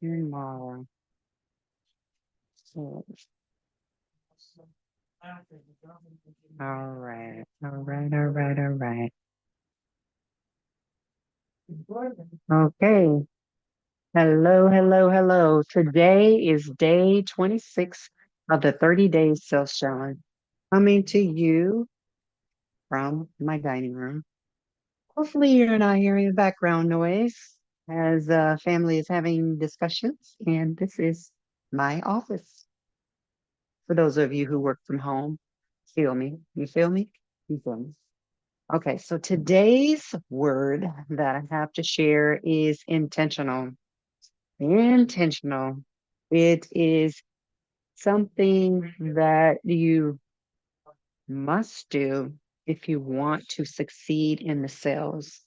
Tomorrow. So, all right. All right. All right. All right. Okay. Hello. Hello. Hello. Today is day 26 of the 30 days sales challenge. Coming to you from my dining room. Hopefully, you're not hearing background noise as family is having discussions, and this is my office. For those of you who work from home, feel me? You feel me? You feel me? Okay, so today's word that I have to share is intentional. Intentional. It is something that you must do if you want to succeed in the sales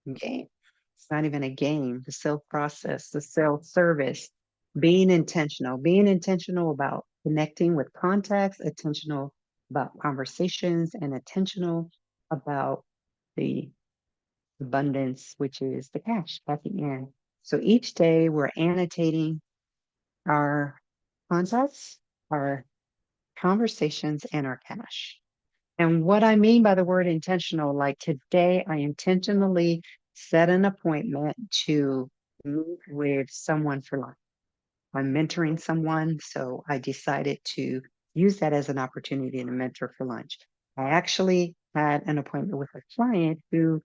game. It's not even a game, the sales process, the sales service, being intentional about connecting with contacts, intentional about conversations, and intentional about the abundance, which is the cash at the end. So each day we're annotating our contacts, our conversations, and our cash. And what I mean by the word intentional, like today, I intentionally set an appointment to meet with someone for lunch. I'm mentoring someone, so I decided to use that as an opportunity to mentor for lunch. I actually had an appointment with a client who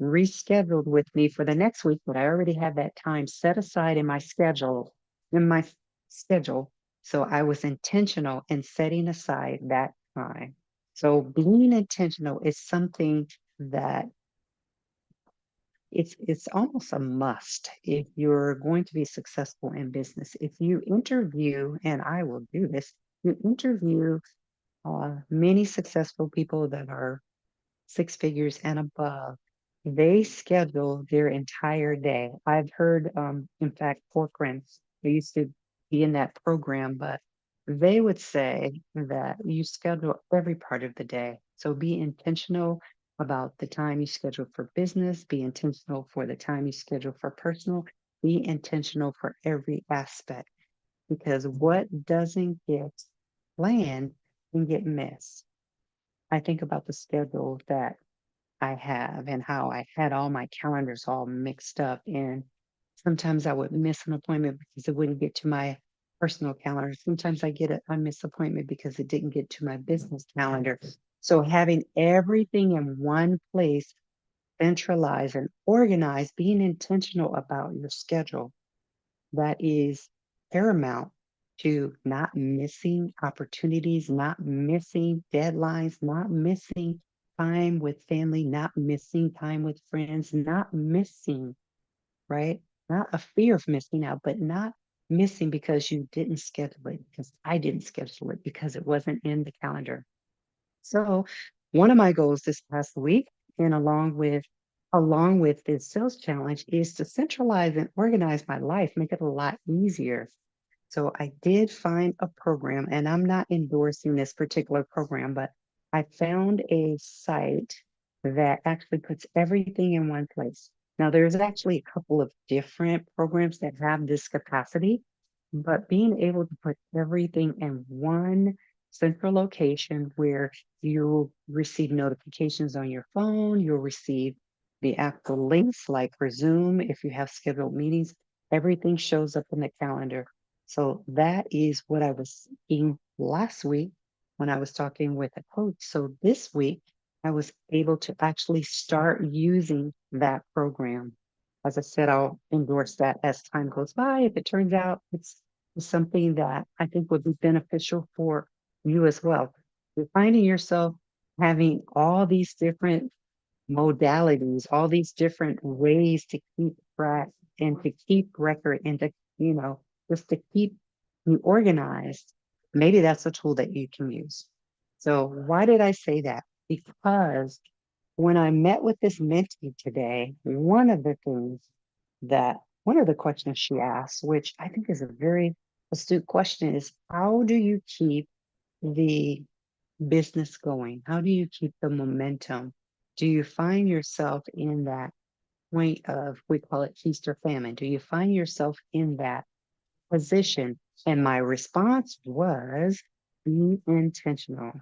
rescheduled with me for the next week, but I already had that time set aside in my schedule. So I was intentional in setting aside that time. So being intentional is something that it's almost a must if you're going to be successful in business. If you interview, and I will do this, you interview many successful people that are six figures and above, they schedule their entire day. I've heard, in fact, Corcoran, they used to be in that program, but they would say that you schedule every part of the day. So be intentional about the time you schedule for business, be intentional for the time you schedule for personal, be intentional for every aspect because what doesn't get planned can get missed. I think about the schedule that I have and how I had all my calendars all mixed up. And sometimes I would miss an appointment because it wouldn't get to my personal calendar. Sometimes I miss appointment because it didn't get to my business calendar. So having everything in one place, centralized and organized, being intentional about your schedule, that is paramount to not missing opportunities, not missing deadlines, not missing time with family, not missing time with friends, not missing, right? Not a fear of missing out, but not missing because you didn't schedule it, because I didn't schedule it, because it wasn't in the calendar. So one of my goals this past week, and along with this sales challenge, is to centralize and organize my life, make it a lot easier. So I did find a program, and I'm not endorsing this particular program, but I found a site that actually puts everything in one place. Now, there's actually a couple of different programs that have this capacity, but being able to put everything in one central location where you'll receive notifications on your phone, you'll receive the actual links like for Zoom, if you have scheduled meetings, everything shows up in the calendar. So that is what I was seeing last week when I was talking with a coach. So this week, I was able to actually start using that program. As I said, I'll endorse that as time goes by. If it turns out it's something that I think would be beneficial for you as well. You're finding yourself having all these different modalities, all these different ways to keep track and to keep record and to, just to keep you organized. Maybe that's a tool that you can use. So why did I say that? Because when I met with this mentee today, one of the questions she asked, which I think is a very astute question, is how do you keep the business going? How do you keep the momentum? Do you find yourself in that point of, we call it feast or famine? Do you find yourself in that position? And my response was, be intentional.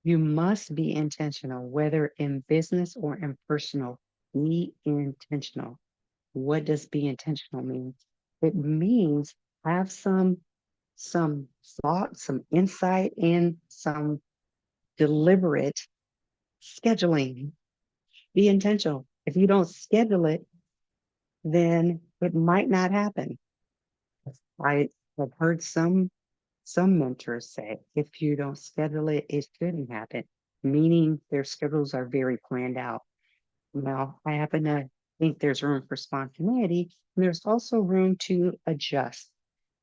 You must be intentional, whether in business or in personal. Be intentional. What does be intentional mean? It means have some thought, some insight, and some deliberate scheduling. Be intentional. If you don't schedule it, then it might not happen. I have heard some mentors say if you don't schedule it, it shouldn't happen, meaning their schedules are very planned out. Now, I happen to think there's room for spontaneity, and there's also room to adjust.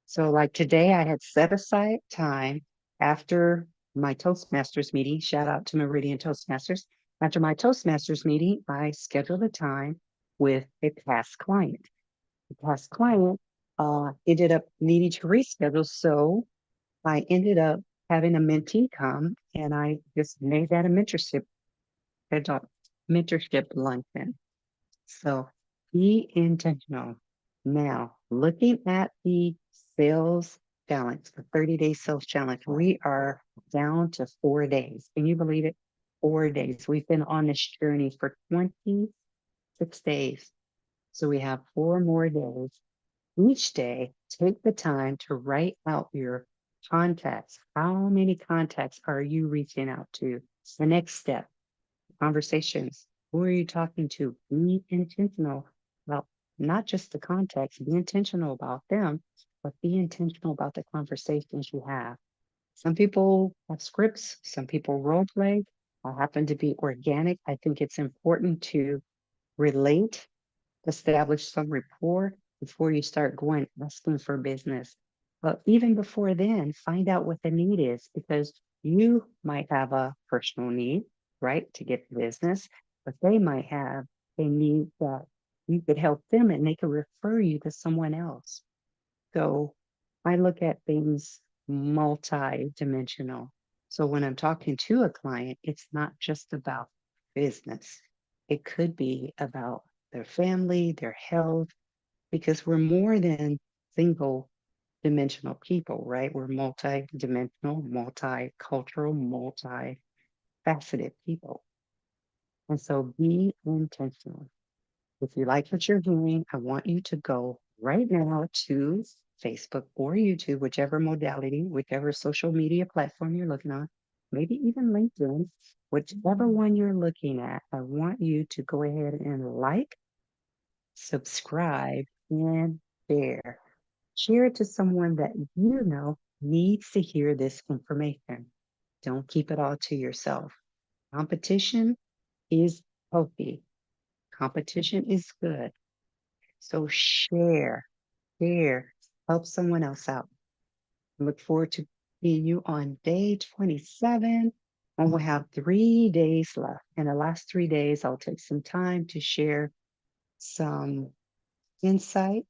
So, like today, I had set aside time after my Toastmasters meeting. Shout out to Meridian Toastmasters. After my Toastmasters meeting, I scheduled a time with a past client. The past client ended up needing to reschedule. So, I ended up having a mentee come and I just made that a mentorship luncheon. So be intentional. Now, looking at the sales challenge, the 30-day sales challenge, we are down to 4 days. Can you believe it? 4 days. We've been on this journey for 26 days. So we have 4 more days. Each day, take the time to write out your contacts. How many contacts are you reaching out to? The next step, conversations. Who are you talking to? Be intentional about not just the contacts, be intentional about them, but be intentional about the conversations you have. Some people have scripts, some people role play. I happen to be organic. I think it's important to relate, establish some rapport before you start going asking for business. But even before then, find out what the need is because you might have a personal need, right, to get the business, but they might have a need that you could help them and they could refer you to someone else. So I look at things multi-dimensional. So when I'm talking to a client, it's not just about business. It could be about their family, their health, because we're more than single dimensional people, right? We're multi-dimensional, multicultural, multifaceted people. And so be intentional. If you like what you're doing, I want you to go right now to Facebook or YouTube, whichever modality, whichever social media platform you're looking on, maybe even LinkedIn, whichever one you're looking at. I want you to go ahead and like, subscribe, and share. Share it to someone that you know needs to hear this information. Don't keep it all to yourself. Competition is healthy. Competition is good. So share, help someone else out. Look forward to seeing you on day 27. And we'll have 3 days left. In the last 3 days, I'll take some time to share some insight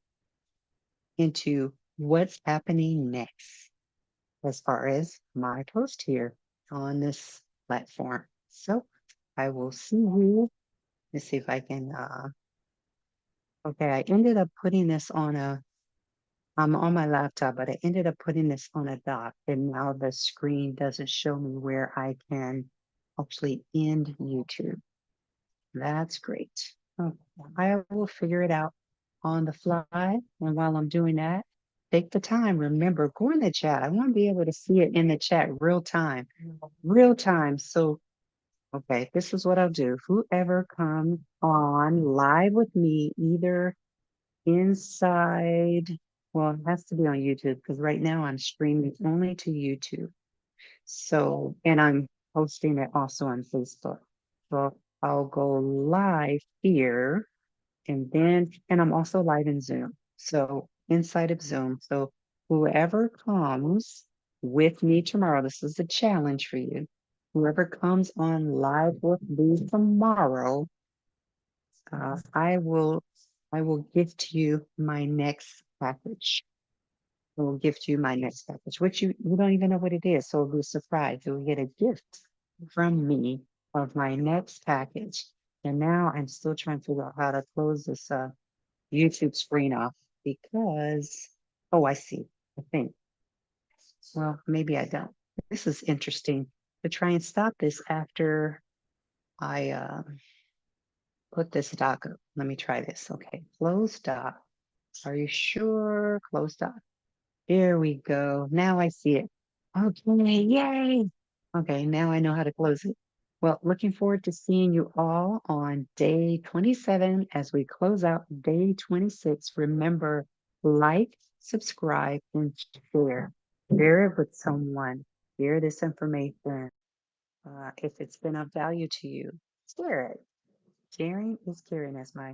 into what's happening next as far as my post here on this platform. So I will see you. Let's see if I can, okay, I ended up putting this on I'm on my laptop, but I ended up putting this on a dock and now the screen doesn't show me where I can actually end YouTube. That's great. Okay, I will figure it out on the fly. And while I'm doing that, take the time. Remember, go in the chat. I want to be able to see it in the chat real time. Real time. So, okay, this is what I'll do. Whoever comes on live with me, either inside, well, it has to be on YouTube because right now I'm streaming only to YouTube. So, and I'm posting it also on Facebook. So I'll go live here and I'm also live in Zoom. So inside of Zoom. So whoever comes with me tomorrow, this is a challenge for you. Whoever comes on live with me tomorrow, I will gift you my next package. I will gift you my next package, which you don't even know what it is. So it'll be a surprise. You'll get a gift from me of my next package. And now I'm still trying to figure out how to close this YouTube screen off because, oh, I see. I think. Well, maybe I don't. This is interesting to try and stop this after I put this doc up. Let me try this. Okay, close doc. Are you sure? Close doc. There we go. Now I see it. Okay, yay. Okay, now I know how to close it. Well, looking forward to seeing you all on day 27 as we close out day 26. Remember, like, subscribe, and share. Share it with someone. Share this information. If it's been of value to you, share it. Sharing is caring, as my